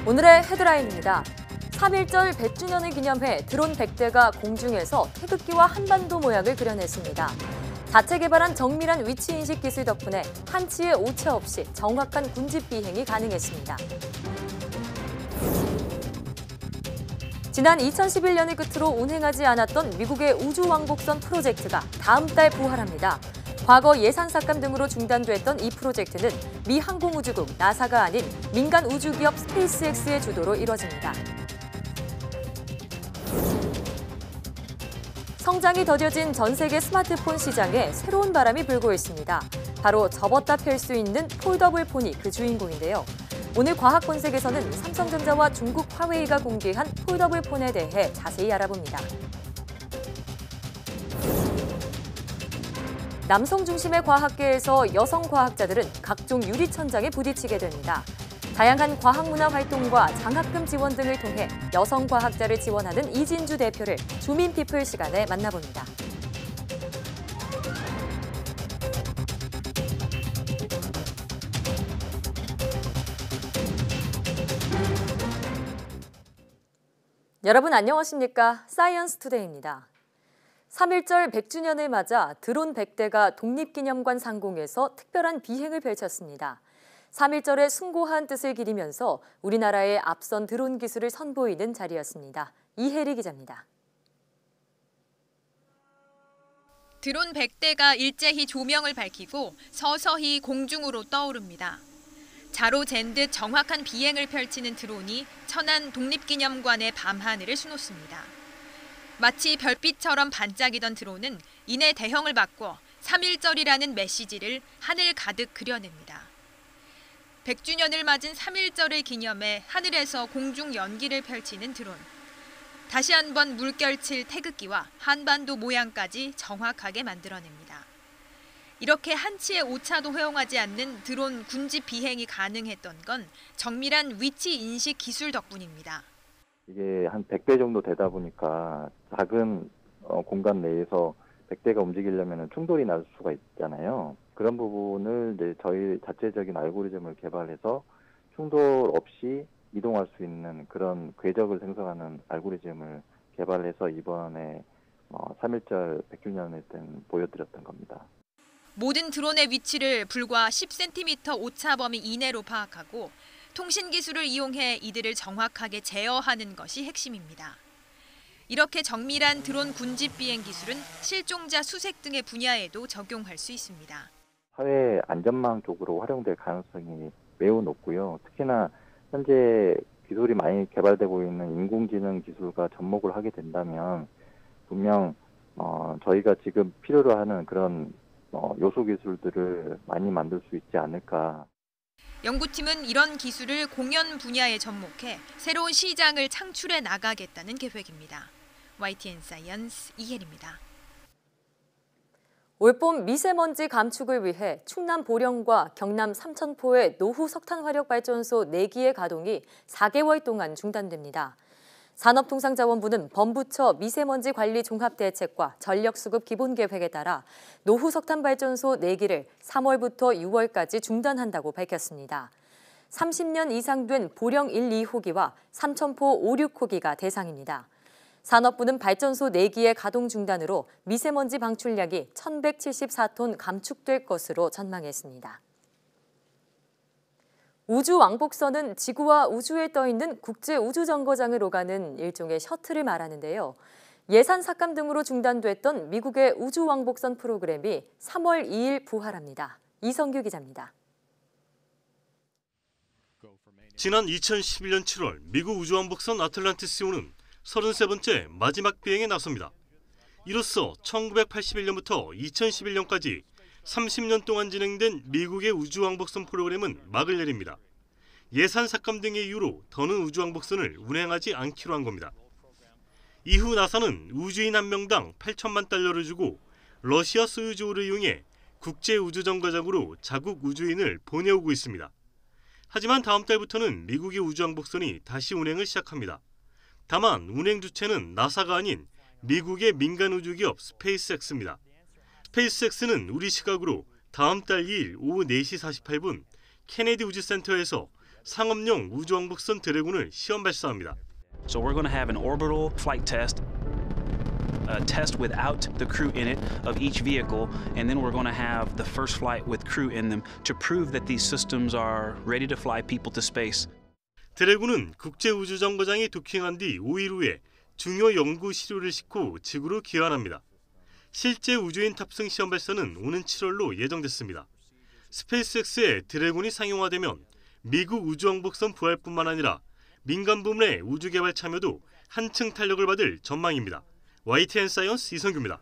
오늘의 헤드라인입니다. 3.1절 100주년을 기념해 드론 100대가 공중에서 태극기와 한반도 모양을 그려냈습니다. 자체 개발한 정밀한 위치인식 기술 덕분에 한치의 오차 없이 정확한 군집 비행이 가능했습니다. 지난 2011년을 끝으로 운행하지 않았던 미국의 우주왕복선 프로젝트가 다음 달 부활합니다. 과거 예산 삭감 등으로 중단됐던 이 프로젝트는 미 항공우주국 나사가 아닌 민간 우주기업 스페이스X의 주도로 이뤄집니다. 성장이 더뎌진 전 세계 스마트폰 시장에 새로운 바람이 불고 있습니다. 바로 접었다 펼 수 있는 폴더블 폰이 그 주인공인데요. 오늘 과학본색에서는 삼성전자와 중국 화웨이가 공개한 폴더블 폰에 대해 자세히 알아봅니다. 남성 중심의 과학계에서 여성 과학자들은 각종 유리천장에 부딪히게 됩니다. 다양한 과학문화 활동과 장학금 지원 등을 통해 여성 과학자를 지원하는 이진주 대표를 주민피플 시간에 만나봅니다. 여러분 안녕하십니까? 사이언스 투데이입니다. 3.1절 100주년을 맞아 드론 100대가 독립기념관 상공에서 특별한 비행을 펼쳤습니다. 3.1절의 숭고한 뜻을 기리면서 우리나라의 앞선 드론 기술을 선보이는 자리였습니다. 이혜리 기자입니다. 드론 100대가 일제히 조명을 밝히고 서서히 공중으로 떠오릅니다. 자로 잰 듯 정확한 비행을 펼치는 드론이 천안 독립기념관의 밤하늘을 수놓습니다. 마치 별빛처럼 반짝이던 드론은 이내 대형을 바꿔 3.1절이라는 메시지를 하늘 가득 그려냅니다. 100주년을 맞은 3.1절을 기념해 하늘에서 공중 연기를 펼치는 드론. 다시 한번 물결칠 태극기와 한반도 모양까지 정확하게 만들어냅니다. 이렇게 한치의 오차도 허용하지 않는 드론 군집 비행이 가능했던 건 정밀한 위치 인식 기술 덕분입니다. 이게 한 100배 정도 되다 보니까 작은 공간 내에서 100대가 움직이려면 충돌이 날 수가 있잖아요. 그런 부분을 이제 저희 자체적인 알고리즘을 개발해서 충돌 없이 이동할 수 있는 그런 궤적을 생성하는 알고리즘을 개발해서 이번에 3.1절 100주년일 때 보여드렸던 겁니다. 모든 드론의 위치를 불과 10cm 오차 범위 이내로 파악하고 통신 기술을 이용해 이들을 정확하게 제어하는 것이 핵심입니다. 이렇게 정밀한 드론 군집 비행 기술은 실종자 수색 등의 분야에도 적용할 수 있습니다. 사회 안전망 쪽으로 활용될 가능성이 매우 높고요. 특히나 현재 기술이 많이 개발되고 있는 인공지능 기술과 접목을 하게 된다면 분명 저희가 지금 필요로 하는 그런 요소 기술들을 많이 만들 수 있지 않을까. 연구팀은 이런 기술을 공연 분야에 접목해 새로운 시장을 창출해 나가겠다는 계획입니다. YTN 사이언스 이혜리입니다. 올봄 미세먼지 감축을 위해 충남 보령과 경남 삼천포의 노후 석탄 화력 발전소 4기의 가동이 4개월 동안 중단됩니다. 산업통상자원부는 범부처 미세먼지 관리 종합대책과 전력수급 기본계획에 따라 노후 석탄 발전소 4기를 3월부터 6월까지 중단한다고 밝혔습니다. 30년 이상 된 보령 1, 2호기와 삼천포 5, 6호기가 대상입니다. 산업부는 발전소 4기의 가동 중단으로 미세먼지 방출량이 1,174톤 감축될 것으로 전망했습니다. 우주왕복선은 지구와 우주에 떠있는 국제우주정거장을 오가는 일종의 셔틀을 말하는데요. 예산 삭감 등으로 중단됐던 미국의 우주왕복선 프로그램이 3월 2일 부활합니다. 이성규 기자입니다. 지난 2011년 7월 미국 우주왕복선 아틀란티스호는 33번째 마지막 비행에 나섭니다. 이로써 1981년부터 2011년까지 30년 동안 진행된 미국의 우주왕복선 프로그램은 막을 내립니다. 예산 삭감 등의 이유로 더는 우주왕복선을 운행하지 않기로 한 겁니다. 이후 나사는 우주인 한 명당 8천만 달러를 주고 러시아 소유주호를 이용해 국제우주정거장으로 자국 우주인을 보내오고 있습니다. 하지만 다음 달부터는 미국의 우주왕복선이 다시 운행을 시작합니다. 다만 운행 주체는 나사가 아닌 미국의 민간 우주기업 스페이스X입니다. 스페이스X는 우리 시각으로 다음 달 2일 오후 4시 48분 케네디 우주센터에서 상업용 우주왕복선 드래곤을 시험 발사합니다. So we're going to have an orbital flight test, a test without the crew in it of each vehicle, and then we're going to have the first flight with crew in them to prove that these systems are ready to fly people to space. 드래곤은 국제우주정거장에 도킹한 뒤 5일 후에 중요 연구 시료를 싣고 지구로 귀환합니다. 실제 우주인 탑승 시험 발사는 오는 7월로 예정됐습니다. 스페이스X의 드래곤이 상용화되면 미국 우주왕복선 부활뿐만 아니라 민간 부문의 우주 개발 참여도 한층 탄력을 받을 전망입니다. YTN 사이언스 이성규입니다.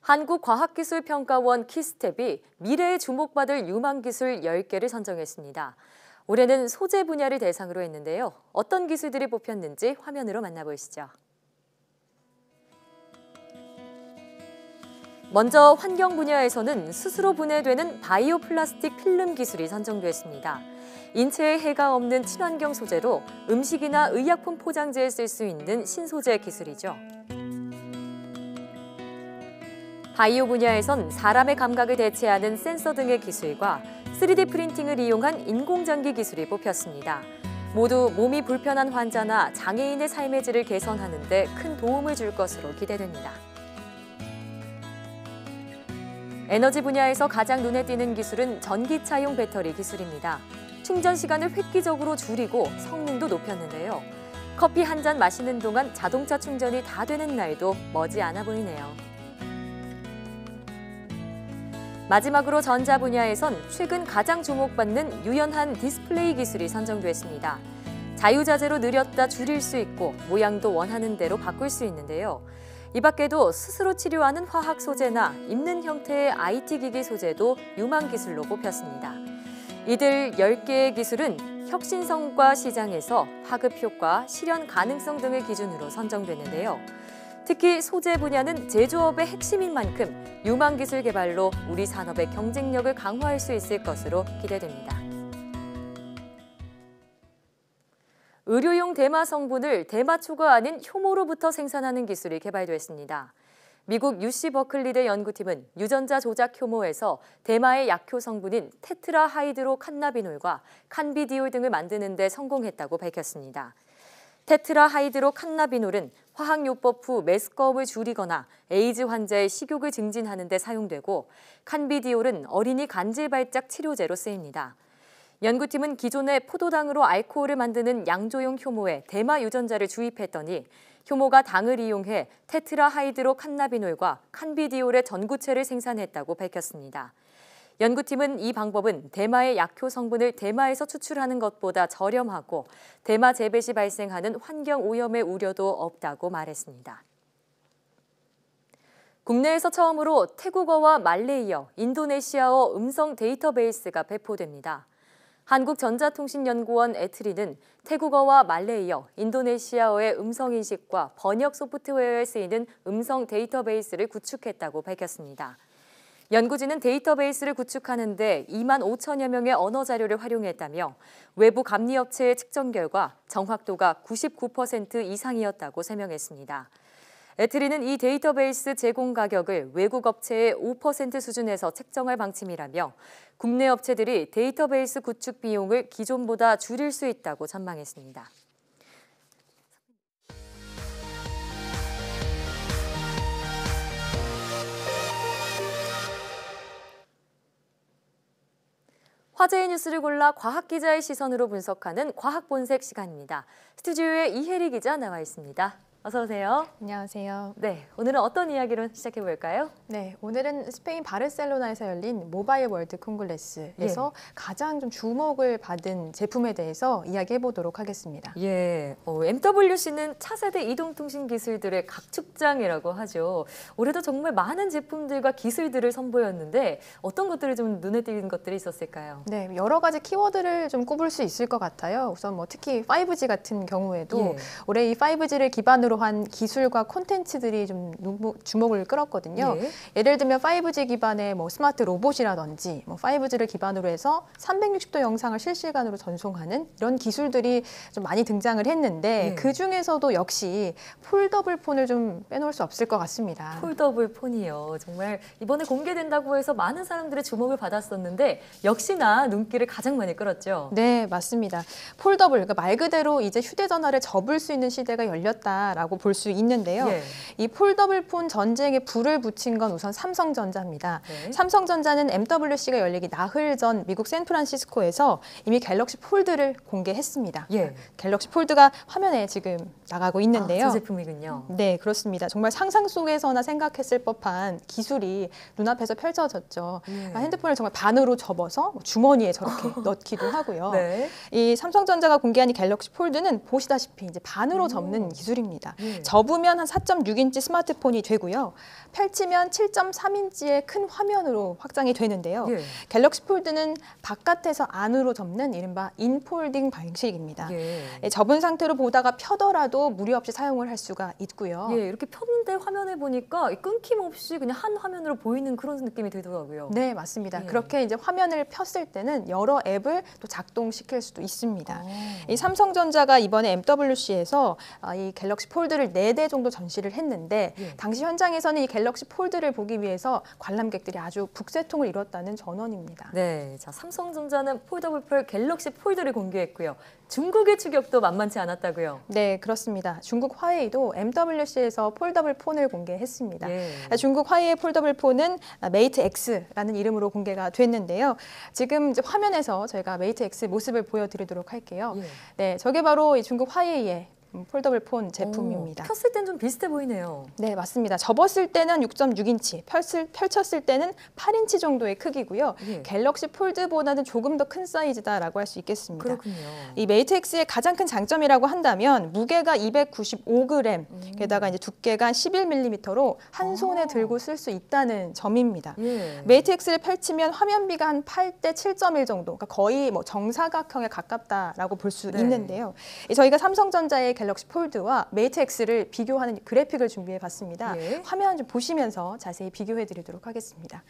한국과학기술평가원 키스텝이 미래에 주목받을 유망기술 10개를 선정했습니다. 올해는 소재 분야를 대상으로 했는데요. 어떤 기술들이 뽑혔는지 화면으로 만나보시죠. 먼저 환경 분야에서는 스스로 분해되는 바이오 플라스틱 필름 기술이 선정됐습니다. 인체에 해가 없는 친환경 소재로 음식이나 의약품 포장재에 쓸 수 있는 신소재 기술이죠. 바이오 분야에선 사람의 감각을 대체하는 센서 등의 기술과 3D 프린팅을 이용한 인공장기 기술이 뽑혔습니다. 모두 몸이 불편한 환자나 장애인의 삶의 질을 개선하는 데 큰 도움을 줄 것으로 기대됩니다. 에너지 분야에서 가장 눈에 띄는 기술은 전기차용 배터리 기술입니다. 충전 시간을 획기적으로 줄이고 성능도 높였는데요. 커피 한 잔 마시는 동안 자동차 충전이 다 되는 날도 머지않아 보이네요. 마지막으로 전자 분야에선 최근 가장 주목받는 유연한 디스플레이 기술이 선정됐습니다. 자유자재로 느렸다 줄일 수 있고 모양도 원하는 대로 바꿀 수 있는데요. 이 밖에도 스스로 치료하는 화학 소재나 입는 형태의 IT 기기 소재도 유망 기술로 뽑혔습니다. 이들 10개의 기술은 혁신성과 시장에서 파급 효과, 실현 가능성 등을 기준으로 선정됐는데요. 특히 소재 분야는 제조업의 핵심인 만큼 유망 기술 개발로 우리 산업의 경쟁력을 강화할 수 있을 것으로 기대됩니다. 의료용 대마 성분을 대마초가 아닌 효모로부터 생산하는 기술이 개발됐습니다. 미국 UC 버클리대 연구팀은 유전자 조작 효모에서 대마의 약효 성분인 테트라 하이드로 칸나비놀과 칸비디올 등을 만드는 데 성공했다고 밝혔습니다. 테트라 하이드로 칸나비놀은 화학요법 후 메스꺼움을 줄이거나 에이즈 환자의 식욕을 증진하는 데 사용되고 칸비디올은 어린이 간질 발작 치료제로 쓰입니다. 연구팀은 기존의 포도당으로 알코올을 만드는 양조용 효모에 대마 유전자를 주입했더니 효모가 당을 이용해 테트라 하이드로 칸나비놀과 칸비디올의 전구체를 생산했다고 밝혔습니다. 연구팀은 이 방법은 대마의 약효 성분을 대마에서 추출하는 것보다 저렴하고 대마 재배 시 발생하는 환경 오염의 우려도 없다고 말했습니다. 국내에서 처음으로 태국어와 말레이어, 인도네시아어 음성 데이터베이스가 배포됩니다. 한국전자통신연구원 에트리는 태국어와 말레이어, 인도네시아어의 음성인식과 번역 소프트웨어에 쓰이는 음성 데이터베이스를 구축했다고 밝혔습니다. 연구진은 데이터베이스를 구축하는 데 2만 5천여 명의 언어 자료를 활용했다며 외부 감리업체의 측정 결과 정확도가 99% 이상이었다고 설명했습니다. 에트리는 이 데이터베이스 제공 가격을 외국 업체의 5% 수준에서 책정할 방침이라며 국내 업체들이 데이터베이스 구축 비용을 기존보다 줄일 수 있다고 전망했습니다. 화제의 뉴스를 골라 과학 기자의 시선으로 분석하는 과학 본색 시간입니다. 스튜디오에 이혜리 기자 나와 있습니다. 어서 오세요. 안녕하세요. 네, 오늘은 어떤 이야기로 시작해 볼까요? 네, 오늘은 스페인 바르셀로나에서 열린 모바일 월드 콩글레스에서 가장 좀 주목을 받은 제품에 대해서 이야기해 보도록 하겠습니다. 예, MWC는 차세대 이동통신 기술들의 각축장이라고 하죠. 올해도 정말 많은 제품들과 기술들을 선보였는데 어떤 것들이 좀 눈에 띄는 것들이 있었을까요? 네, 여러 가지 키워드를 좀 꼽을 수 있을 것 같아요. 우선 뭐 특히 5G 같은 경우에도 올해 이 5G를 기반으로 그러한 기술과 콘텐츠들이 좀 주목을 끌었거든요. 예. 예를 들면 5G 기반의 뭐 스마트 로봇이라든지 뭐 5G를 기반으로 해서 360도 영상을 실시간으로 전송하는 이런 기술들이 좀 많이 등장을 했는데 예. 그 중에서도 역시 폴더블 폰을 좀 빼놓을 수 없을 것 같습니다. 폴더블 폰이요. 정말 이번에 공개된다고 해서 많은 사람들의 주목을 받았었는데 역시나 눈길을 가장 많이 끌었죠. 네, 맞습니다. 폴더블, 그러니까 말 그대로 이제 휴대전화를 접을 수 있는 시대가 열렸다라고 볼 수 있는데요. 예. 이 폴더블 폰 전쟁에 불을 붙인 건 우선 삼성전자입니다. 네. 삼성전자는 MWC가 열리기 나흘 전 미국 샌프란시스코에서 이미 갤럭시 폴드를 공개했습니다. 예. 갤럭시 폴드가 화면에 지금 나가고 있는데요. 아, 저 제품이군요. 네, 그렇습니다. 정말 상상 속에서나 생각했을 법한 기술이 눈앞에서 펼쳐졌죠. 예. 핸드폰을 정말 반으로 접어서 주머니에 저렇게 넣기도 하고요. 네. 이 삼성전자가 공개한 이 갤럭시 폴드는 보시다시피 이제 반으로 접는 기술입니다. 예. 접으면 한 4.6인치 스마트폰이 되고요. 펼치면 7.3인치의 큰 화면으로 확장이 되는데요. 예. 갤럭시 폴드는 바깥에서 안으로 접는 이른바 인폴딩 방식입니다. 예. 접은 상태로 보다가 펴더라도 무리 없이 사용을 할 수가 있고요. 예, 이렇게 폈는데 화면을 보니까 끊김없이 그냥 한 화면으로 보이는 그런 느낌이 들더라고요. 네, 맞습니다. 예. 그렇게 이제 화면을 폈을 때는 여러 앱을 또 작동시킬 수도 있습니다. 아. 이 삼성전자가 이번에 MWC에서 이 갤럭시 폴드를 4대 정도 전시를 했는데 예. 당시 현장에서는 이 갤럭시 폴드를 보기 위해서 관람객들이 아주 북새통을 이뤘다는 전언입니다. 네, 자 삼성전자는 폴더블 폴 갤럭시 폴드를 공개했고요. 중국의 추격도 만만치 않았다고요. 네, 그렇습니다. 중국 화웨이도 MWC에서 폴더블 폰을 공개했습니다. 예. 중국 화웨이의 폴더블 폰은 메이트 X라는 이름으로 공개가 됐는데요. 지금 이제 화면에서 저희가 메이트 X 모습을 보여드리도록 할게요. 예. 네, 저게 바로 이 중국 화웨이의 폴더블 폰 제품입니다. 폈을 땐 좀 비슷해 보이네요. 네, 맞습니다. 접었을 때는 6.6인치, 펼쳤을 때는 8인치 정도의 크기고요. 예. 갤럭시 폴드보다는 조금 더 큰 사이즈다라고 할 수 있겠습니다. 그렇군요. 이 메이트 X의 가장 큰 장점이라고 한다면 무게가 295g, 게다가 이제 두께가 11mm로 한 손에 들고 쓸 수 있다는 점입니다. 예. 메이트 X를 펼치면 화면비가 한 8대 7.1 정도, 그러니까 거의 뭐 정사각형에 가깝다라고 볼 수 네. 있는데요. 저희가 삼성전자의 갤럭시 폴드와 메이트 X를 비교하는 그래픽을 준비해 봤습니다. 예. 화면 좀 보시면서 자세히 비교해 드리도록 하겠습니다.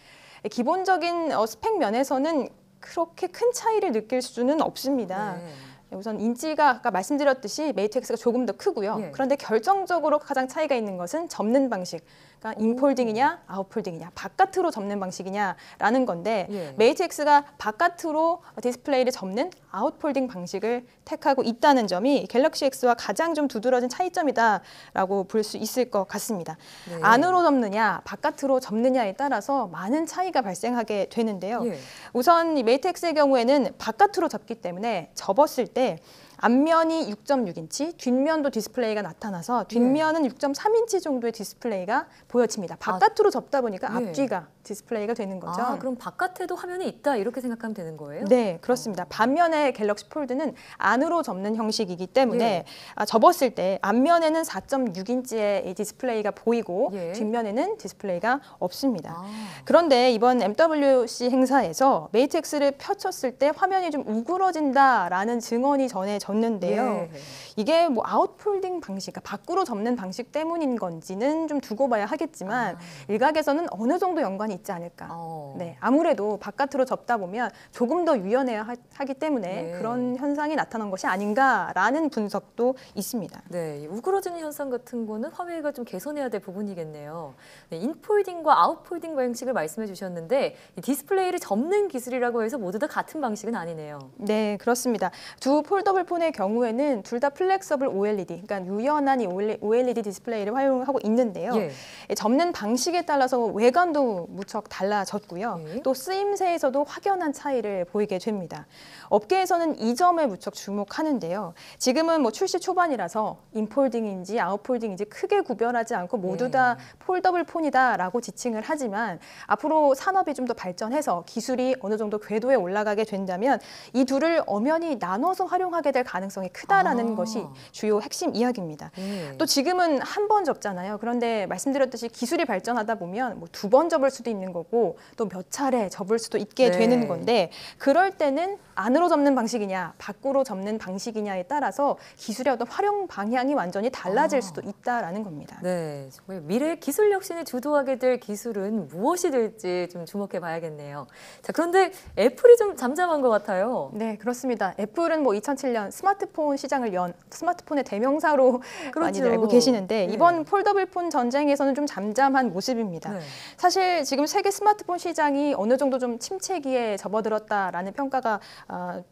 기본적인 스펙 면에서는 그렇게 큰 차이를 느낄 수는 없습니다. 네. 우선 인치가 아까 말씀드렸듯이 메이트 X가 조금 더 크고요. 예. 그런데 결정적으로 가장 차이가 있는 것은 접는 방식. 그러니까 인폴딩이냐 아웃폴딩이냐 바깥으로 접는 방식이냐라는 건데 예. 메이트 X가 바깥으로 디스플레이를 접는 아웃폴딩 방식을 택하고 있다는 점이 갤럭시 X와 가장 좀 두드러진 차이점이다라고 볼 수 있을 것 같습니다. 네. 안으로 접느냐 바깥으로 접느냐에 따라서 많은 차이가 발생하게 되는데요. 예. 우선 이 메이트 X의 경우에는 바깥으로 접기 때문에 접었을 때 앞면이 6.6인치, 뒷면도 디스플레이가 나타나서 뒷면은 6.3인치 정도의 디스플레이가 보여집니다. 바깥으로 접다 보니까 예. 앞뒤가 디스플레이가 되는 거죠. 아, 그럼 바깥에도 화면이 있다 이렇게 생각하면 되는 거예요? 네, 그렇습니다. 반면에 갤럭시 폴드는 안으로 접는 형식이기 때문에 예. 접었을 때 앞면에는 4.6인치의 디스플레이가 보이고 예. 뒷면에는 디스플레이가 없습니다. 아. 그런데 이번 MWC 행사에서 메이트 X를 펼쳤을 때 화면이 좀 우그러진다라는 증언이 전해졌는데요. 예. 이게 뭐 아웃폴딩 방식, 그러니까 밖으로 접는 방식 때문인 건지는 좀 두고 봐야 하겠지만 일각에서는 어느 정도 연관이 있지 않을까. 네, 아무래도 바깥으로 접다 보면 조금 더 유연해야 하기 때문에 네. 그런 현상이 나타난 것이 아닌가라는 분석도 있습니다. 네, 이 우그러지는 현상 같은 거는 화웨이가 좀 개선해야 될 부분이겠네요. 네, 인폴딩과 아웃폴딩 방식을 말씀해 주셨는데 이 디스플레이를 접는 기술이라고 해서 모두 다 같은 방식은 아니네요. 네, 그렇습니다. 두 폴더블 폰의 경우에는 둘 다 플렉서블 OLED, 그러니까 유연한 이 OLED 디스플레이를 활용하고 있는데요. 예. 접는 방식에 따라서 외관도 무척 달라졌고요. 예. 또 쓰임새에서도 확연한 차이를 보이게 됩니다. 업계에서는 이 점에 무척 주목하는데요. 지금은 뭐 출시 초반이라서 인폴딩인지 아웃폴딩인지 크게 구별하지 않고 모두 다 폴더블 폰이다라고 지칭을 하지만 앞으로 산업이 좀 더 발전해서 기술이 어느 정도 궤도에 올라가게 된다면 이 둘을 엄연히 나눠서 활용하게 될 가능성이 크다라는 것이 주요 핵심 이야기입니다. 또 지금은 한 번 접잖아요. 그런데 말씀드렸듯이 기술이 발전하다 보면 뭐 2번 접을 수도 있는 거고 또 몇 차례 접을 수도 있게 네. 되는 건데 그럴 때는 안으로 접는 방식이냐 밖으로 접는 방식이냐에 따라서 기술의 어떤 활용 방향이 완전히 달라질 수도 있다라는 겁니다. 네, 정말 미래 기술 혁신을 주도하게 될 기술은 무엇이 될지 좀 주목해 봐야겠네요. 자, 그런데 애플이 좀 잠잠한 것 같아요. 네, 그렇습니다. 애플은 뭐 2007년 스마트폰 시장을 연 스마트폰의 대명사로 많이들 알고 계시는데 네. 이번 폴더블 폰 전쟁에서는 좀 잠잠한 모습입니다. 네. 사실 지금 세계 스마트폰 시장이 어느 정도 좀 침체기에 접어들었다라는 평가가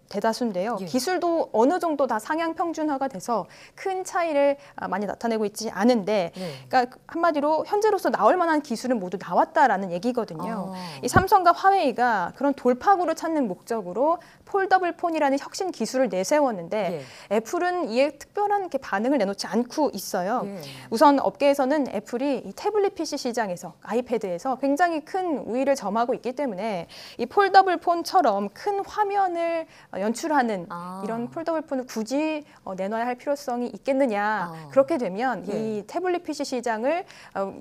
대다수인데요. 예. 기술도 어느 정도 다 상향 평준화가 돼서 큰 차이를 많이 나타내고 있지 않은데 네. 그러니까 한마디로 현재로서 나올 만한 기술은 모두 나왔다라는 얘기거든요. 아. 이 삼성과 화웨이가 그런 돌파구를 찾는 목적으로 폴더블 폰이라는 혁신 기술을 내세웠는데 애플은 이에 특별한 이렇게 반응을 내놓지 않고 있어요. 예. 우선 업계에서는 애플이 이 태블릿 PC 시장에서 아이패드에서 굉장히 큰 우위를 점하고 있기 때문에 이 폴더블 폰처럼 큰 화면을 연출하는 이런 폴더블 폰을 굳이 내놔야 할 필요성이 있겠느냐. 그렇게 되면 이 태블릿 PC 시장을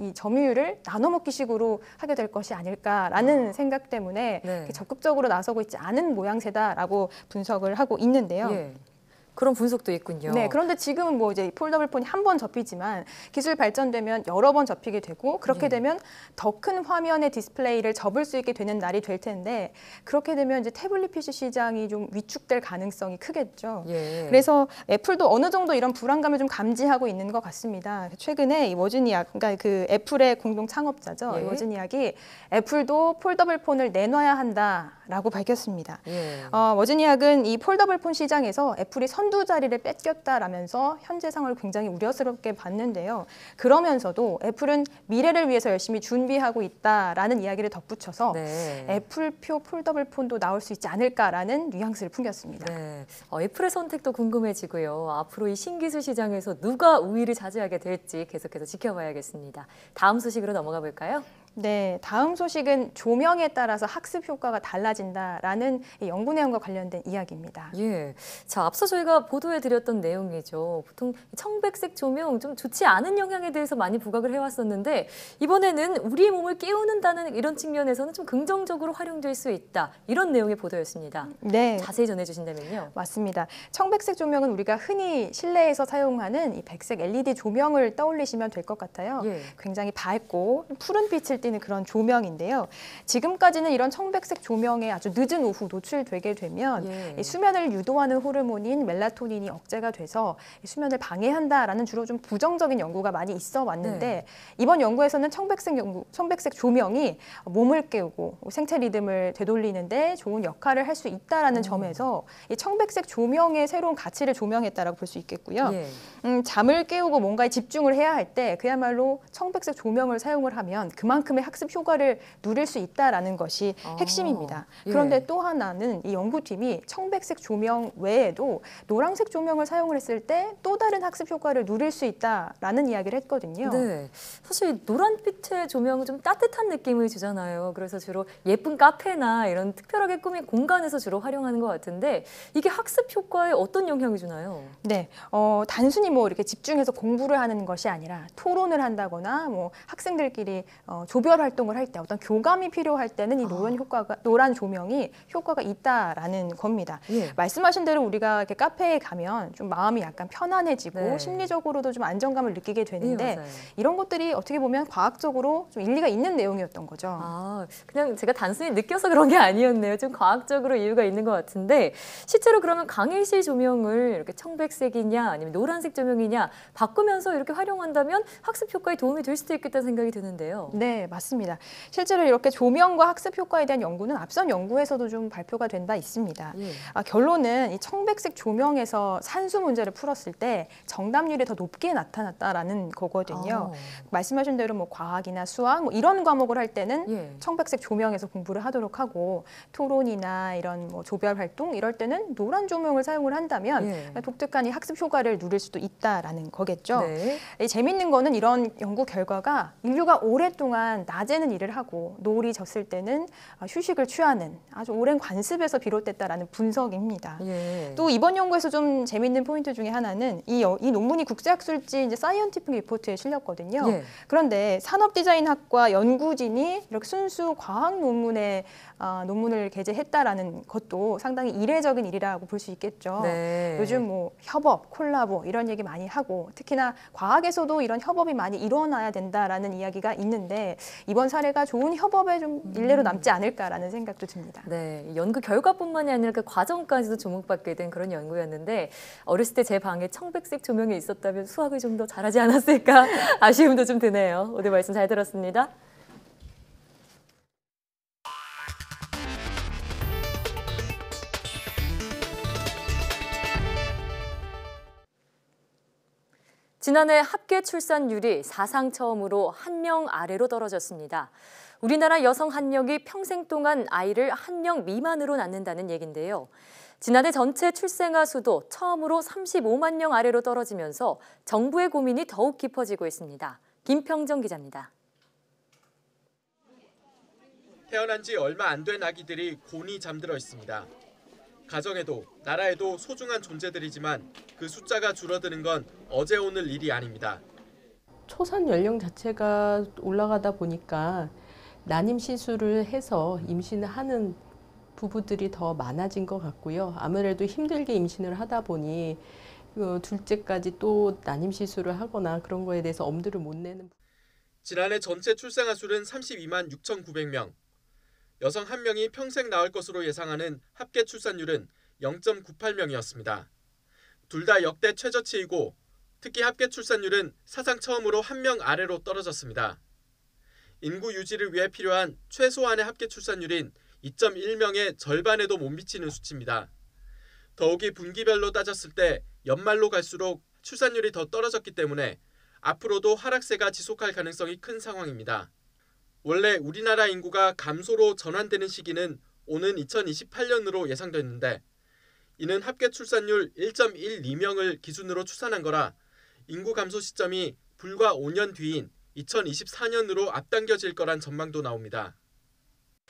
이 점유율을 나눠먹기식으로 하게 될 것이 아닐까라는 생각 때문에 네. 적극적으로 나서고 있지 않은 모양새다라고 분석을 하고 있는데요. 예. 그런 분석도 있군요. 네, 그런데 지금은 뭐 이제 폴더블 폰이 한 번 접히지만 기술 발전되면 여러 번 접히게 되고 그렇게 되면 더 큰 화면의 디스플레이를 접을 수 있게 되는 날이 될 텐데 그렇게 되면 이제 태블릿 PC 시장이 좀 위축될 가능성이 크겠죠. 예. 그래서 애플도 어느 정도 이런 불안감을 좀 감지하고 있는 것 같습니다. 최근에 이 워즈니악, 그러니까 그 애플의 공동 창업자죠. 예. 이 워즈니악이 애플도 폴더블 폰을 내놔야 한다라고 밝혔습니다. 예. 워즈니악은 이 폴더블 폰 시장에서 애플이 선두 자리를 뺏겼다라면서 현재 상황을 굉장히 우려스럽게 봤는데요. 그러면서도 애플은 미래를 위해서 열심히 준비하고 있다라는 이야기를 덧붙여서 네. 애플표 폴더블 폰도 나올 수 있지 않을까라는 뉘앙스를 풍겼습니다. 네. 애플의 선택도 궁금해지고요. 앞으로 이 신기술 시장에서 누가 우위를 차지하게 될지 계속해서 지켜봐야겠습니다. 다음 소식으로 넘어가 볼까요? 네, 다음 소식은 조명에 따라서 학습 효과가 달라진다라는 이 연구 내용과 관련된 이야기입니다. 예. 자, 앞서 저희가 보도해드렸던 내용이죠. 보통 청백색 조명 좀 좋지 않은 영향에 대해서 많이 부각을 해왔었는데 이번에는 우리 몸을 깨우는다는 이런 측면에서는 좀 긍정적으로 활용될 수 있다. 이런 내용의 보도였습니다. 네. 자세히 전해주신다면요. 맞습니다. 청백색 조명은 우리가 흔히 실내에서 사용하는 이 백색 LED 조명을 떠올리시면 될 것 같아요. 예. 굉장히 밝고 푸른 빛을 띠는 그런 조명인데요. 지금까지는 이런 청백색 조명에 아주 늦은 오후 노출되게 되면 이 수면을 유도하는 호르몬인 멜라토닌이 억제가 돼서 이 수면을 방해한다라는 주로 좀 부정적인 연구가 많이 있어 왔는데 이번 연구에서는 청백색 조명이 몸을 깨우고 생체 리듬을 되돌리는데 좋은 역할을 할 수 있다라는 점에서 이 청백색 조명의 새로운 가치를 조명했다라고 볼 수 있겠고요. 잠을 깨우고 뭔가에 집중을 해야 할 때 그야말로 청백색 조명을 사용을 하면 그만큼의 학습 효과를 누릴 수 있다라는 것이 핵심입니다. 그런데 또 하나는 이 연구팀이 청백색 조명 외에도 노란색 조명을 사용을 했을 때 또 다른 학습 효과를 누릴 수 있다라는 이야기를 했거든요. 네, 사실 노란빛의 조명은 좀 따뜻한 느낌을 주잖아요. 그래서 주로 예쁜 카페나 이런 특별하게 꾸민 공간에서 주로 활용하는 것 같은데 이게 학습 효과에 어떤 영향을 주나요? 네, 단순히 뭐 이렇게 집중해서 공부를 하는 것이 아니라 토론을 한다거나 뭐 학생들끼리 조별 활동을 할 때 어떤 교감이 필요할 때는 이 노란 조명이 효과가 있다라는 겁니다. 말씀하신 대로 우리가 이렇게 카페에 가면 좀 마음이 약간 편안해지고 심리적으로도 좀 안정감을 느끼게 되는데 이런 것들이 어떻게 보면 과학적으로 좀 일리가 있는 내용이었던 거죠. 그냥 제가 단순히 느껴서 그런 게 아니었네요. 좀 과학적으로 이유가 있는 것 같은데 실제로 그러면 강의실 조명을 이렇게 청백색이냐 아니면 노란색 조명이냐 바꾸면서 이렇게 활용한다면 학습 효과에 도움이 될 수도 있겠다는 생각이 드는데요. 네, 맞습니다. 실제로 이렇게 조명과 학습 효과에 대한 연구는 앞선 연구에서도 좀 발표가 된 바 있습니다. 결론은 이 청백색 조명에서 산수 문제를 풀었을 때 정답률이 더 높게 나타났다라는 거거든요. 말씀하신 대로 뭐 과학이나 수학 뭐 이런 과목을 할 때는 청백색 조명에서 공부를 하도록 하고 토론이나 이런 뭐 조별 활동 이럴 때는 노란 조명을 사용을 한다면 독특한 이 학습 효과를 누릴 수도 있다라는 거겠죠. 재밌는 거는 이런 연구 결과가 인류가 오랫동안 일단 낮에는 일을 하고 노을이 졌을 때는 휴식을 취하는 아주 오랜 관습에서 비롯됐다라는 분석입니다. 예. 또 이번 연구에서 좀 재밌는 포인트 중에 하나는 이 논문이 국제학술지 이제 사이언티픽 리포트에 실렸거든요. 예. 그런데 산업디자인학과 연구진이 이렇게 순수 과학 논문에 논문을 게재했다라는 것도 상당히 이례적인 일이라고 볼 수 있겠죠. 네. 요즘 뭐 협업, 콜라보 이런 얘기 많이 하고 특히나 과학에서도 이런 협업이 많이 일어나야 된다라는 이야기가 있는데 이번 사례가 좋은 협업의 좀 일례로 남지 않을까라는 생각도 듭니다. 네, 연구 결과뿐만이 아니라 그 과정까지도 주목받게 된 그런 연구였는데 어렸을 때 제 방에 청백색 조명이 있었다면 수학을 좀 더 잘하지 않았을까 아쉬움도 좀 드네요. 오늘 말씀 잘 들었습니다. 지난해 합계 출산율이 사상 처음으로 1명 아래로 떨어졌습니다. 우리나라 여성 1명이 평생 동안 아이를 1명 미만으로 낳는다는 얘긴데요. 지난해 전체 출생아 수도 처음으로 35만 명 아래로 떨어지면서 정부의 고민이 더욱 깊어지고 있습니다. 김평정 기자입니다. 태어난 지 얼마 안 된 아기들이 곤히 잠들어 있습니다. 가정에도 나라에도 소중한 존재들이지만 그 숫자가 줄어드는 건 어제 오늘 일이 아닙니다. 초산 연령 자체가 올라가다 보니까 난임 시술을 해서 임신을 하는 부부들이 더 많아진 것 같고요. 아무래도 힘들게 임신을 하다 보니 둘째까지 또 난임 시술을 하거나 그런 거에 대해서 엄두를 못 내는. 지난해 전체 출생아 수는 32만 6,900명. 여성 1명이 평생 낳을 것으로 예상하는 합계 출산율은 0.98명이었습니다. 둘 다 역대 최저치이고 특히 합계 출산율은 사상 처음으로 1명 아래로 떨어졌습니다. 인구 유지를 위해 필요한 최소한의 합계 출산율인 2.1명의 절반에도 못 미치는 수치입니다. 더욱이 분기별로 따졌을 때 연말로 갈수록 출산율이 더 떨어졌기 때문에 앞으로도 하락세가 지속할 가능성이 큰 상황입니다. 원래 우리나라 인구가 감소로 전환되는 시기는 오는 2028년으로 예상됐는데 이는 합계 출산율 1.12명을 기준으로 추산한 거라 인구 감소 시점이 불과 5년 뒤인 2024년으로 앞당겨질 거란 전망도 나옵니다.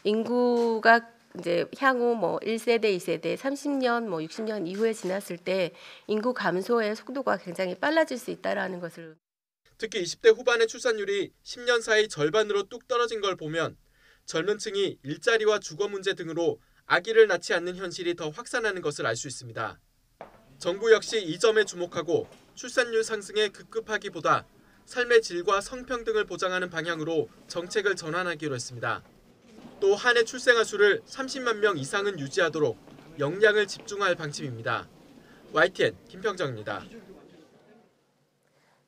인구가 이제 향후 1세대, 2세대, 30년, 60년 이후에 지났을 때 인구 감소의 속도가 굉장히 빨라질 수 있다라는 것을. 특히 20대 후반의 출산율이 10년 사이 절반으로 뚝 떨어진 걸 보면 젊은 층이 일자리와 주거 문제 등으로 아기를 낳지 않는 현실이 더 확산하는 것을 알 수 있습니다. 정부 역시 이 점에 주목하고 출산율 상승에 급급하기보다 삶의 질과 성평등을 보장하는 방향으로 정책을 전환하기로 했습니다. 또 한 해 출생아 수를 30만 명 이상은 유지하도록 역량을 집중할 방침입니다. YTN 김평정입니다.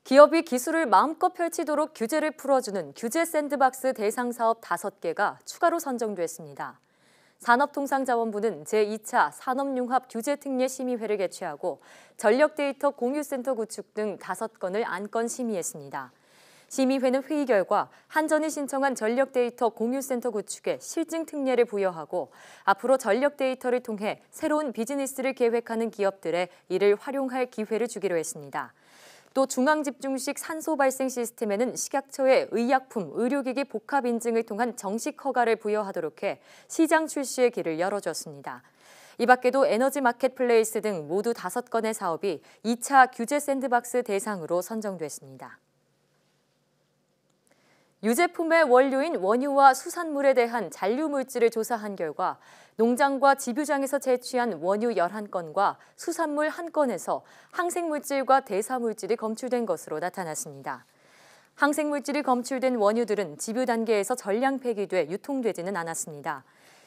기업이 기술을 마음껏 펼치도록 규제를 풀어주는 규제 샌드박스 대상 사업 5개가 추가로 선정됐습니다. 산업통상자원부는 제2차 산업융합 규제특례 심의회를 개최하고 전력데이터 공유센터 구축 등 5건을 안건 심의했습니다. 심의회는 회의 결과 한전이 신청한 전력데이터 공유센터 구축에 실증 특례를 부여하고 앞으로 전력데이터를 통해 새로운 비즈니스를 계획하는 기업들에 이를 활용할 기회를 주기로 했습니다. 또 중앙집중식 산소 발생 시스템에는 식약처의 의약품, 의료기기 복합 인증을 통한 정식 허가를 부여하도록 해 시장 출시의 길을 열어줬습니다. 이 밖에도 에너지 마켓플레이스 등 모두 5건의 사업이 2차 규제 샌드박스 대상으로 선정됐습니다. 유제품의 원료인 원유와 수산물에 대한 잔류물질을 조사한 결과 농장과 집유장에서 채취한 원유 11건과 수산물 1건에서 항생물질과 대사물질이 검출된 것으로 나타났습니다. 항생물질이 검출된 원유들은 집유 단계에서 전량 폐기돼 유통되지는 않았습니다.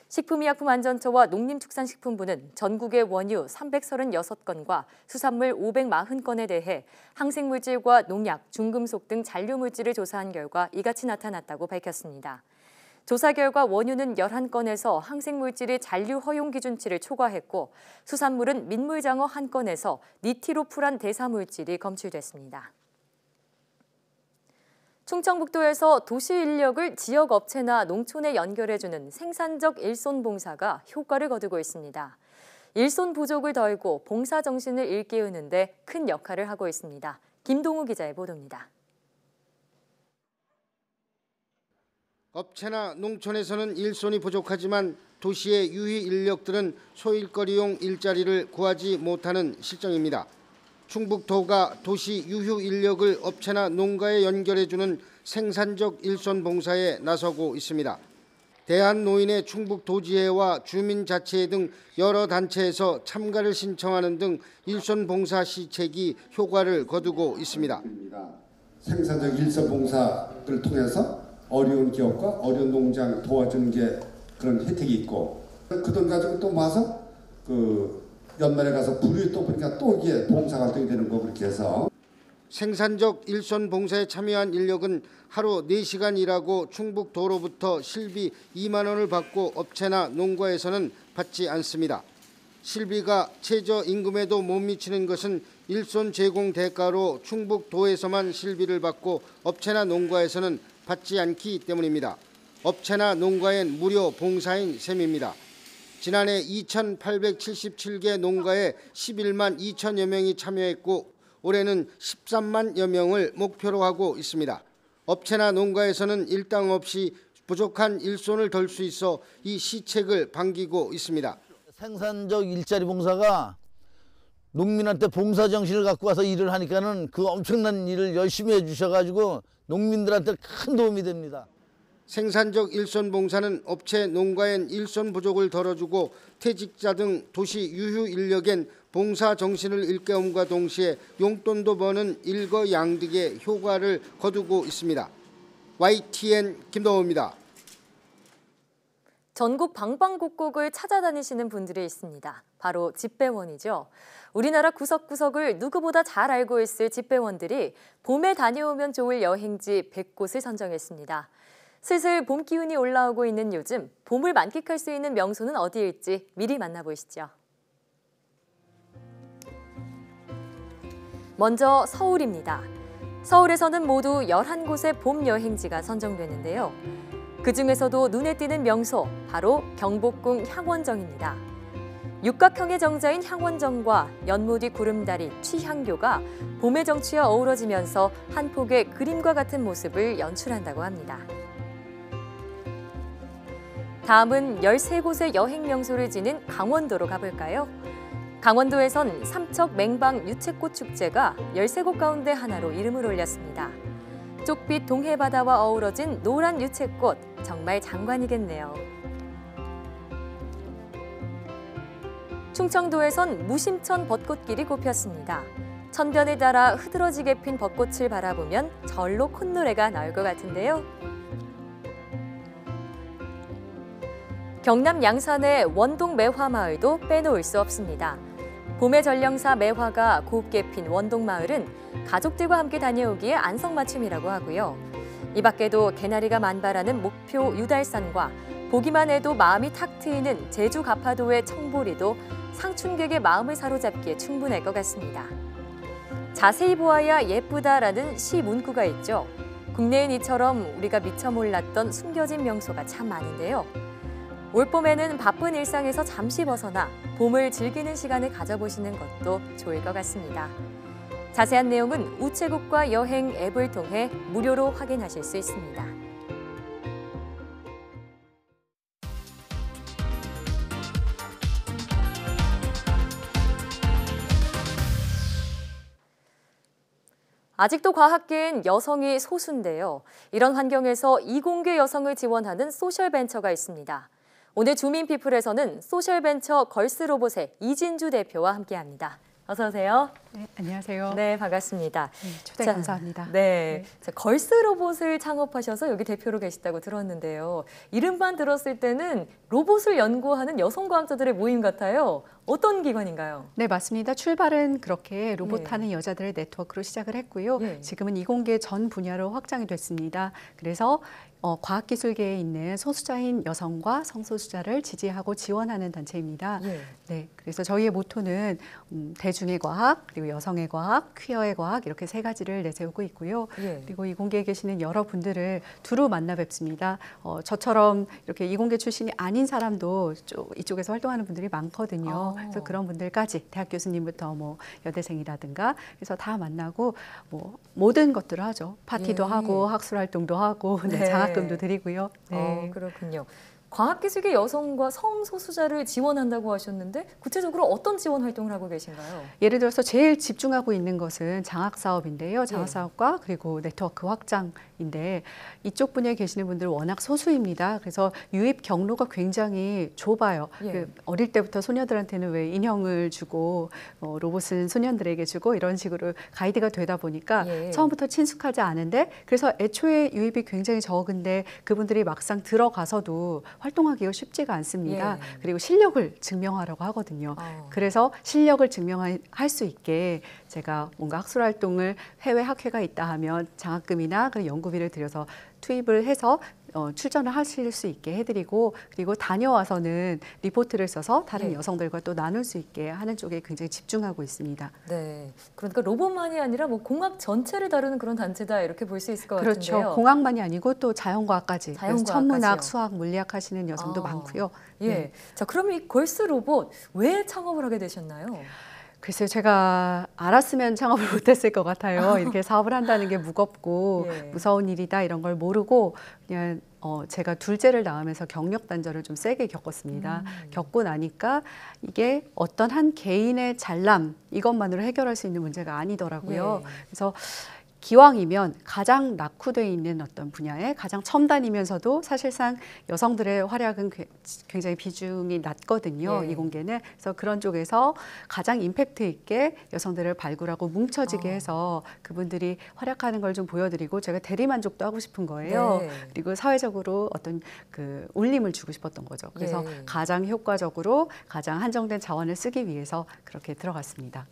식품의약품안전처와 농림축산식품부는 전국의 원유 336건과 수산물 540건에 대해 항생물질과 농약, 중금속 등 잔류물질을 조사한 결과 이같이 나타났다고 밝혔습니다. 조사 결과 원유는 11건에서 항생물질이 잔류 허용 기준치를 초과했고 수산물은 민물장어 1건에서 니티로프란 대사물질이 검출됐습니다. 충청북도에서 도시 인력을 지역 업체나 농촌에 연결해주는 생산적 일손 봉사가 효과를 거두고 있습니다. 일손 부족을 덜고 봉사 정신을 일깨우는 데 큰 역할을 하고 있습니다. 김동우 기자의 보도입니다. 업체나 농촌에서는 일손이 부족하지만 도시의 유희 인력들은 소일거리용 일자리를 구하지 못하는 실정입니다. 충북도가 도시 유휴 인력을 업체나 농가에 연결해주는 생산적 일손 봉사에 나서고 있습니다. 대한노인의 충북도지회와 주민자치회 등 여러 단체에서 참가를 신청하는 등 일손 봉사 시책이 효과를 거두고 있습니다. 생산적 일손 봉사를 통해서 어려운 기업과 어려운 농장 도와주는 게 그런 혜택이 있고 그 돈 가지고 또 와서 연말에 가서 불이 또 보니까 또 이게 봉사 활동이 되는 거 그렇게 해서 생산적 일손 봉사에 참여한 인력은 하루 4시간 일하고 충북도로부터 실비 2만 원을 받고 업체나 농가에서는 받지 않습니다. 실비가 최저임금에도 못 미치는 것은 일손 제공 대가로 충북도에서만 실비를 받고 업체나 농가에서는 받지 않기 때문입니다. 업체나 농가엔 무료 봉사인 셈입니다. 지난해 2,877개 농가에 11만 2천여 명이 참여했고 올해는 13만여 명을 목표로 하고 있습니다. 업체나 농가에서는 일당 없이 부족한 일손을 덜 수 있어 이 시책을 반기고 있습니다. 생산적 일자리 봉사가 농민한테 봉사 정신을 갖고 와서 일을 하니까는 그 엄청난 일을 열심히 해주셔가지고 농민들한테 큰 도움이 됩니다. 생산적 일손 봉사는 업체 농가엔 일손 부족을 덜어주고 퇴직자 등 도시 유휴 인력엔 봉사 정신을 일깨움과 동시에 용돈도 버는 일거양득의 효과를 거두고 있습니다. YTN 김동호입니다. 전국 방방곡곡을 찾아다니시는 분들이 있습니다. 바로 집배원이죠. 우리나라 구석구석을 누구보다 잘 알고 있을 집배원들이 봄에 다녀오면 좋을 여행지 100곳을 선정했습니다. 슬슬 봄 기운이 올라오고 있는 요즘 봄을 만끽할 수 있는 명소는 어디일지 미리 만나보시죠. 먼저 서울입니다. 서울에서는 모두 11곳의 봄 여행지가 선정됐는데요. 그중에서도 눈에 띄는 명소, 바로 경복궁 향원정입니다. 육각형의 정자인 향원정과 연못 위 구름다리 취향교가 봄의 정취와 어우러지면서 한 폭의 그림과 같은 모습을 연출한다고 합니다. 다음은 13곳의 여행 명소를 지닌 강원도로 가볼까요? 강원도에선 삼척 맹방 유채꽃 축제가 13곳 가운데 하나로 이름을 올렸습니다. 쪽빛 동해바다와 어우러진 노란 유채꽃, 정말 장관이겠네요. 충청도에선 무심천 벚꽃길이 꼽혔습니다. 천변에 따라 흐드러지게 핀 벚꽃을 바라보면 절로 콧노래가 나올 것 같은데요. 경남 양산의 원동 매화마을도 빼놓을 수 없습니다. 봄의 전령사 매화가 곱게 핀 원동마을은 가족들과 함께 다녀오기에 안성맞춤이라고 하고요. 이 밖에도 개나리가 만발하는 목표 유달산과 보기만 해도 마음이 탁 트이는 제주 가파도의 청보리도 상춘객의 마음을 사로잡기에 충분할 것 같습니다. 자세히 보아야 예쁘다라는 시 문구가 있죠. 국내엔 이처럼 우리가 미처 몰랐던 숨겨진 명소가 참 많은데요. 올봄에는 바쁜 일상에서 잠시 벗어나 봄을 즐기는 시간을 가져보시는 것도 좋을 것 같습니다. 자세한 내용은 우체국과 여행 앱을 통해 무료로 확인하실 수 있습니다. 아직도 과학계엔 여성이 소수인데요. 이런 환경에서 이공계 여성을 지원하는 소셜벤처가 있습니다. 오늘 주민피플에서는 소셜벤처 걸스로봇의 이진주 대표와 함께합니다. 어서 오세요. 네, 안녕하세요. 네, 반갑습니다. 네, 초대 감사합니다. 네, 자, 걸스로봇을 창업하셔서 여기 대표로 계시다고 들었는데요. 이름만 들었을 때는 로봇을 연구하는 여성 과학자들의 모임 같아요. 어떤 기관인가요? 네, 맞습니다. 출발은 그렇게 로봇 하는 여자들의 네트워크로 시작을 했고요. 지금은 이공계 전 분야로 확장이 됐습니다. 그래서 과학기술계에 있는 소수자인 여성과 성소수자를 지지하고 지원하는 단체입니다. 네, 그래서 저희의 모토는 대중의 과학, 그리고 여성의 과학, 퀴어의 과학 이렇게 세 가지를 내세우고 있고요. 그리고 이공계에 계시는 여러분들을 두루 만나 뵙습니다. 저처럼 이렇게 이공계 출신이 아닌 사람도 이쪽에서 활동하는 분들이 많거든요. 그래서 그런 분들까지 대학 교수님부터 뭐 여대생이라든가 그래서 다 만나고 뭐 모든 것들을 하죠. 파티도 하고 학술 활동도 하고 네, 장학 장학금도 드리고요. 네. 그렇군요. 과학기술계 여성과 성소수자를 지원한다고 하셨는데 구체적으로 어떤 지원 활동을 하고 계신가요? 예를 들어서 제일 집중하고 있는 것은 장학사업인데요. 장학사업과 그리고 네트워크 확장인데 이쪽 분야에 계시는 분들은 워낙 소수입니다. 그래서 유입 경로가 굉장히 좁아요. 그 어릴 때부터 소녀들한테는 왜 인형을 주고 로봇은 소년들에게 주고 이런 식으로 가이드가 되다 보니까 처음부터 친숙하지 않은데 그래서 애초에 유입이 굉장히 적은데 그분들이 막상 들어가서도 활동하기가 쉽지가 않습니다. 그리고 실력을 증명하려고 하거든요. 그래서 실력을 증명할 수 있게 제가 뭔가 학술 활동을 해외 학회가 있다 하면 장학금이나 그 연구비를 들여서 투입을 해서 출전을 하실 수 있게 해드리고 그리고 다녀와서는 리포트를 써서 다른 여성들과 또 나눌 수 있게 하는 쪽에 굉장히 집중하고 있습니다. 네, 그러니까 로봇만이 아니라 뭐 공학 전체를 다루는 그런 단체다 이렇게 볼 수 있을 것 같은데요. 그렇죠. 공학만이 아니고 또 자연과학까지. 천문학, 수학, 물리학 하시는 여성도 많고요. 자, 그럼 이 걸스 로봇 왜 창업을 하게 되셨나요? 글쎄요, 제가 알았으면 창업을 못했을 것 같아요. 이렇게 사업을 한다는 게 무겁고 무서운 일이다 이런 걸 모르고 그냥 제가 둘째를 낳으면서 경력 단절을 좀 세게 겪었습니다. 겪고 나니까 이게 어떤 한 개인의 잘남 이것만으로 해결할 수 있는 문제가 아니더라고요. 그래서 기왕이면 가장 낙후되어 있는 어떤 분야에 가장 첨단이면서도 사실상 여성들의 활약은 굉장히 비중이 낮거든요. 이공계는. 그래서 그런 쪽에서 가장 임팩트 있게 여성들을 발굴하고 뭉쳐지게 해서 그분들이 활약하는 걸 좀 보여드리고 제가 대리만족도 하고 싶은 거예요. 그리고 사회적으로 어떤 그 울림을 주고 싶었던 거죠. 그래서 가장 효과적으로 가장 한정된 자원을 쓰기 위해서 그렇게 들어갔습니다.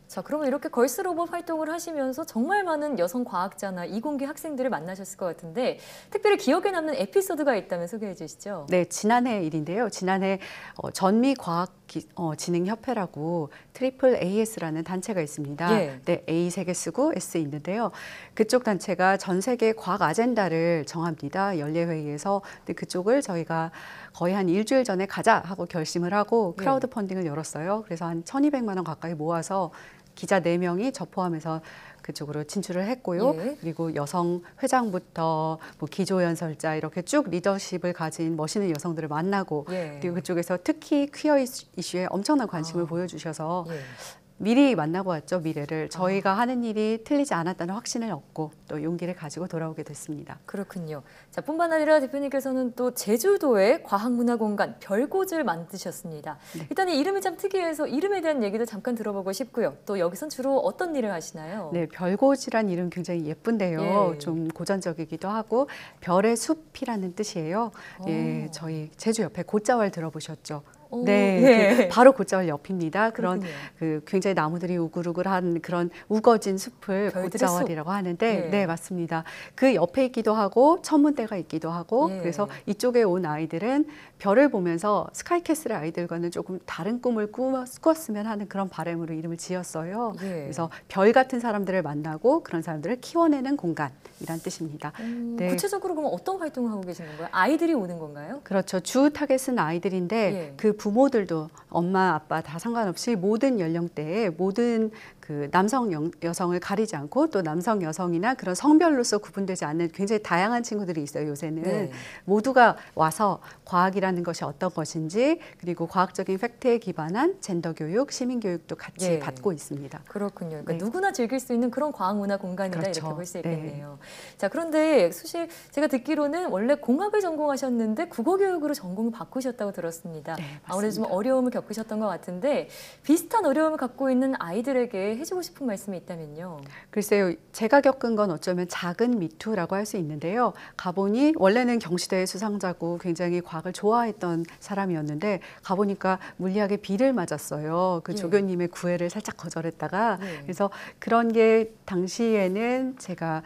자, 그러면 이렇게 걸스 로봇 활동을 하시면서 정말 많은 여성 과학자나 이공계 학생들을 만나셨을 것 같은데 특별히 기억에 남는 에피소드가 있다면 소개해 주시죠. 네, 지난해 일인데요. 지난해 전미과학진흥협회라고 트리플 AS라는 단체가 있습니다. 네, A 3개 쓰고 S 있는데요. 그쪽 단체가 전 세계 과학 아젠다를 정합니다. 연례회의에서. 근데 그쪽을 저희가 거의 한 일주일 전에 가자 하고 결심을 하고 크라우드 펀딩을 열었어요. 그래서 한 1,200만 원 가까이 모아서 기자 4명이 저 포함해서 그쪽으로 진출을 했고요. 그리고 여성 회장부터 뭐 기조연설자 이렇게 쭉 리더십을 가진 멋있는 여성들을 만나고 그리고 그쪽에서 특히 퀴어 이슈에 엄청난 관심을 보여주셔서 미리 만나고 왔죠, 미래를. 저희가 하는 일이 틀리지 않았다는 확신을 얻고 또 용기를 가지고 돌아오게 됐습니다. 그렇군요. 자, 뿐만 아니라 대표님께서는 또 제주도에 과학문화공간 별고지를 만드셨습니다. 일단 이 이름이 참 특이해서 이름에 대한 얘기도 잠깐 들어보고 싶고요. 또 여기선 주로 어떤 일을 하시나요? 네, 별고지란 이름 굉장히 예쁜데요. 좀 고전적이기도 하고 별의 숲이라는 뜻이에요. 저희 제주 옆에 곶자왈 들어보셨죠? 네, 바로 곶자왈 옆입니다. 그런 그 굉장히 나무들이 우글우글한 그런 우거진 숲을 곶자왈이라고 하는데, 네, 맞습니다. 그 옆에 있기도 하고 천문대가 있기도 하고, 그래서 이쪽에 온 아이들은 별을 보면서 스카이캐슬의 아이들과는 조금 다른 꿈을 꾸었으면 하는 그런 바람으로 이름을 지었어요. 그래서 별 같은 사람들을 만나고 그런 사람들을 키워내는 공간이란 뜻입니다. 구체적으로 그럼 어떤 활동을 하고 계신 건가요? 아이들이 오는 건가요? 그렇죠. 주 타겟은 아이들인데 그 부모들도 엄마, 아빠 다 상관없이 모든 연령대에 모든 그 남성, 여성을 가리지 않고 또 남성, 여성이나 그런 성별로서 구분되지 않는 굉장히 다양한 친구들이 있어요, 요새는. 모두가 와서 과학이라는 것이 어떤 것인지 그리고 과학적인 팩트에 기반한 젠더 교육, 시민 교육도 같이 받고 있습니다. 그렇군요. 그러니까 누구나 즐길 수 있는 그런 과학 문화 공간이다 이렇게 볼 수 있겠네요. 자, 그런데 사실 제가 듣기로는 원래 공학을 전공하셨는데 국어 교육으로 전공을 바꾸셨다고 들었습니다. 아무래도 좀 어려움을 겪으셨던 것 같은데 비슷한 어려움을 갖고 있는 아이들에게 해주고 싶은 말씀이 있다면요. 글쎄요. 제가 겪은 건 어쩌면 작은 미투라고 할 수 있는데요. 가보니 원래는 경시대회 수상자고 굉장히 과학을 좋아했던 사람이었는데 가보니까 물리학에 비를 맞았어요. 그 조교님의 구애를 살짝 거절했다가 그래서 그런 게 당시에는 제가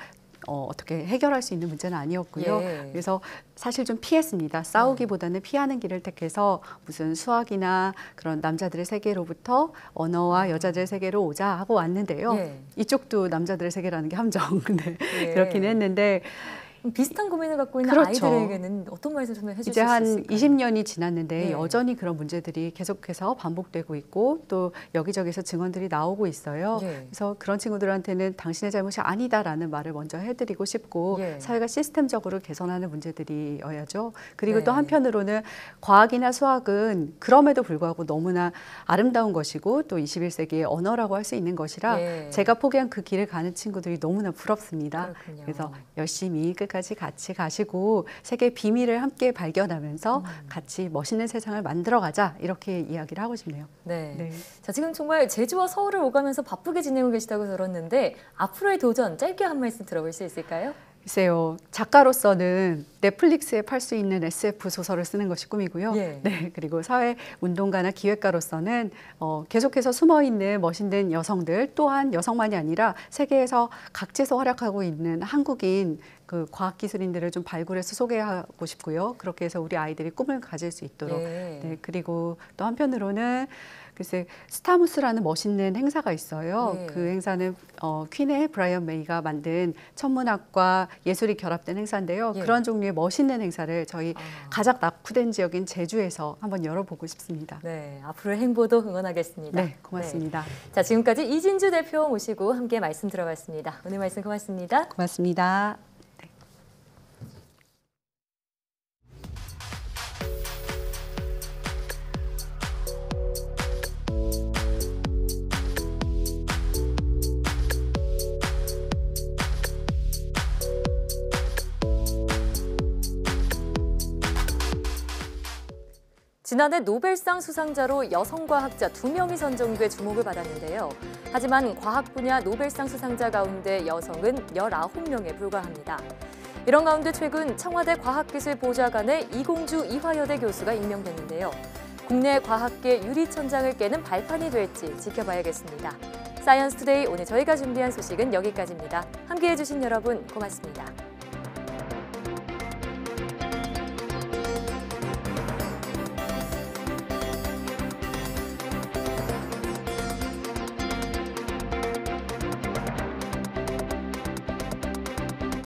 어떻게 해결할 수 있는 문제는 아니었고요. 그래서 사실 좀 피했습니다. 싸우기보다는 피하는 길을 택해서 무슨 수학이나 그런 남자들의 세계로부터 언어와 여자들의 세계로 오자 하고 왔는데요. 이쪽도 남자들의 세계라는 게 함정. 근데 그렇긴 했는데 비슷한 고민을 갖고 있는 그렇죠. 아이들에게는 어떤 말씀 좀 해주실 수 이제 있을까요? 한 20년이 지났는데 네. 여전히 그런 문제들이 계속해서 반복되고 있고 또 여기저기서 증언들이 나오고 있어요. 네. 그래서 그런 친구들한테는 당신의 잘못이 아니다라는 말을 먼저 해드리고 싶고 예. 사회가 시스템적으로 개선하는 문제들이어야죠. 그리고 네. 또 한편으로는 과학이나 수학은 그럼에도 불구하고 너무나 아름다운 것이고 또 21세기의 언어라고 할 수 있는 것이라 예. 제가 포기한 그 길을 가는 친구들이 너무나 부럽습니다. 그렇군요. 그래서 열심히 끝까지 같이 가시고 세계의 비밀을 함께 발견하면서 같이 멋있는 세상을 만들어가자 이렇게 이야기를 하고 싶네요. 네. 네. 자, 지금 정말 제주와 서울을 오가면서 바쁘게 지내고 계시다고 들었는데 앞으로의 도전 짧게 한 말씀 들어볼 수 있을까요? 글쎄요, 작가로서는 넷플릭스에 팔 수 있는 SF 소설을 쓰는 것이 꿈이고요. 예. 네, 그리고 사회운동가나 기획가로서는 계속해서 숨어있는 멋있는 여성들 또한 여성만이 아니라 세계에서 각지에서 활약하고 있는 한국인 그 과학기술인들을 좀 발굴해서 소개하고 싶고요. 그렇게 해서 우리 아이들이 꿈을 가질 수 있도록. 예. 네, 그리고 또 한편으로는 글쎄 스타무스라는 멋있는 행사가 있어요. 예. 그 행사는 퀸의 브라이언 메이가 만든 천문학과 예술이 결합된 행사인데요. 예. 그런 종류의 멋있는 행사를 저희 가장 낙후된 지역인 제주에서 한번 열어보고 싶습니다. 네, 앞으로의 행보도 응원하겠습니다. 네, 고맙습니다. 네. 자, 지금까지 이진주 대표 모시고 함께 말씀 들어봤습니다. 오늘 말씀 고맙습니다. 고맙습니다. 지난해 노벨상 수상자로 여성 과학자 2명이 선정돼 주목을 받았는데요. 하지만 과학 분야 노벨상 수상자 가운데 여성은 19명에 불과합니다. 이런 가운데 최근 청와대 과학기술보좌관에 이공주 이화여대 교수가 임명됐는데요. 국내 과학계 유리천장을 깨는 발판이 될지 지켜봐야겠습니다. 사이언스 투데이 오늘 저희가 준비한 소식은 여기까지입니다. 함께해 주신 여러분 고맙습니다.